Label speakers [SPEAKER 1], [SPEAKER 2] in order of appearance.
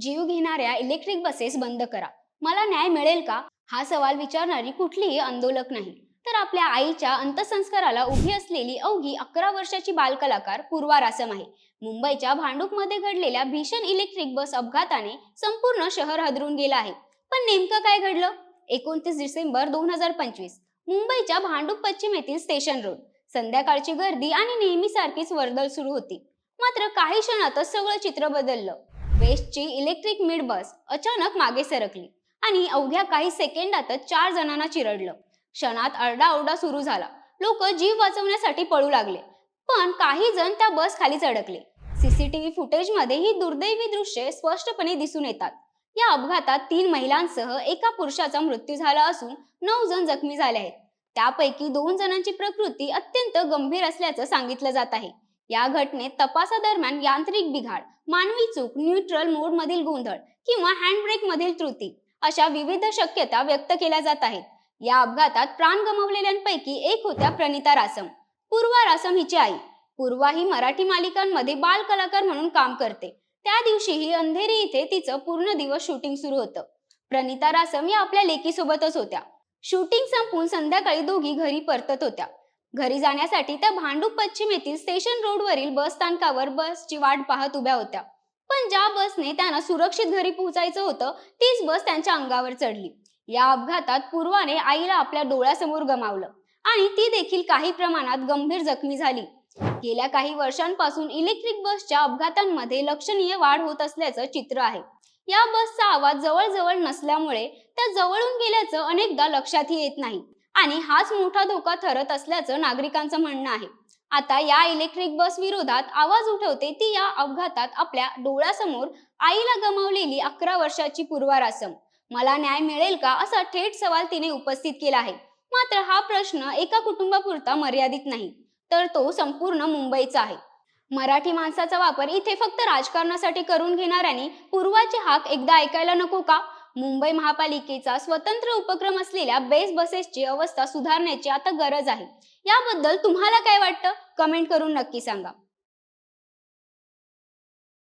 [SPEAKER 1] जीव घेणाऱ्या electric buses बंद करा. मला न्याय मिळेल का? हा सवाल विचारणारी कुठलीही आंदोलक नाही, तर आपल्या आईच्या अंत्यसंस्काराला उभी असलेली अवघी 11 वर्षाची बालकलाकार पूर्वा रासम आहे. मुंबईच्या भांडूपमध्ये घडलेल्या भीषण इलेक्ट्रिक बस अपघाताने संपूर्ण शहर हादरून गेलं आहे. पण नेमकं काय घडलं? 29 डिसेंबर 2025 मुंबईच्या भांडूप पश्चिम येथील स्टेशन रोड. संध्याकाळची गर्दी आणि नेहमीसारखीच वर्दळ सुरू होती. मात्र काही क्षणातच सगळं चित्र बदललं. वेस्टची इलेक्ट्रिक मिड बस अचानक मागे सरकली आणि अवघ्या काही सेकंदातच 4 जणांना चिरडलं. क्षणात आरडाओरडा सुरू झाला. लोक जीव वाचवण्यासाठी पळू लागले, पण काही जण त्या बस खालीच अडकले. सीसीटीव्ही फुटेजमध्ये ही दुर्दैवी दृश्ये स्पष्टपणे दिसून येतात. या अपघातात 3 महिलांसह एका पुरुषाचा मृत्यू झाला असून 9 जण जखमी झाले आहेत. त्यापैकी 2 जणांची प्रकृती अत्यंत गंभीर असल्याचं सांगितलं जात आहे. या घटनेत तपासादरम्यान यांत्रिक बिघाड, मानवी चूक, न्यूट्रल मोड मधील गोंधळ किंवा हँडब्रेक मधील त्रुटी अशा विविध शक्यता व्यक्त केल्या जात आहेत. या अपघातात प्राण गमावलेल्यांपैकी एक होत्या प्रणिता रासम. पूर्वा रासम हिची आई. पूर्वा ही मराठी मालिकांमध्ये बाल कलाकार म्हणून काम करते. त्या दिवशीही अंधेरी इथे तिचं पूर्ण दिवस शूटिंग सुरू होतं. प्रणिता रासम या आपल्या लेकीसोबतच होत्या. शूटिंग संपून संध्याकाळी दोघी घरी परतत होत्या. घरी जाण्यासाठी त्या भांडूप पश्चिम येथील स्टेशन रोडवरील बस स्थानकावर बसची वाट पाहत उभ्या होत्या. पण ज्या बसने त्यांना सुरक्षित घरी पोहोचायचं होतं, तीच बस त्यांच्या अंगावर चढली. या अपघातात पूर्वाने आईला आपल्या डोळ्यासमोर गमावलं आणि ती देखील काही प्रमाणात गंभीर जखमी झाली. गेल्या काही वर्षांपासून इलेक्ट्रिक बसच्या अपघातांमध्ये लक्षणीय वाढ होत असल्याचं चित्र आहे. या बसचा आवाज जवळजवळ नसल्यामुळे त्या जवळून गेल्याचं अनेकदा लक्षातही येत नाही आणि हाच मोठा धोका ठरत असल्याचं नागरिकांचं म्हणणं आहे. आता या इलेक्ट्रिक बस विरोधात आवाज उठवते ती या अपघातात आपल्या डोळ्यासमोर आईला गमावलेली 11 वर्षाची पूर्वा रासम. मला न्याय मिळेल का, असा थेट सवाल तिने उपस्थित केला आहे. मात्र हा प्रश्न एका कुटुंबापुरता मर्यादित नाही, तर तो संपूर्ण मुंबईचा आहे. मराठी माणसाचा वापर इथे फक्त राजकारणासाठी करून घेणाऱ्यांनी पूर्वाची हाक एकदा ऐकायला नको का? मुंबई महापालिकेचा स्वतंत्र उपक्रम असलेल्या बेस्ट बसेसची अवस्था सुधारण्याची आता गरज आहे. याबद्दल तुम्हाला काय वाटतं? कमेंट करून नक्की सांगा.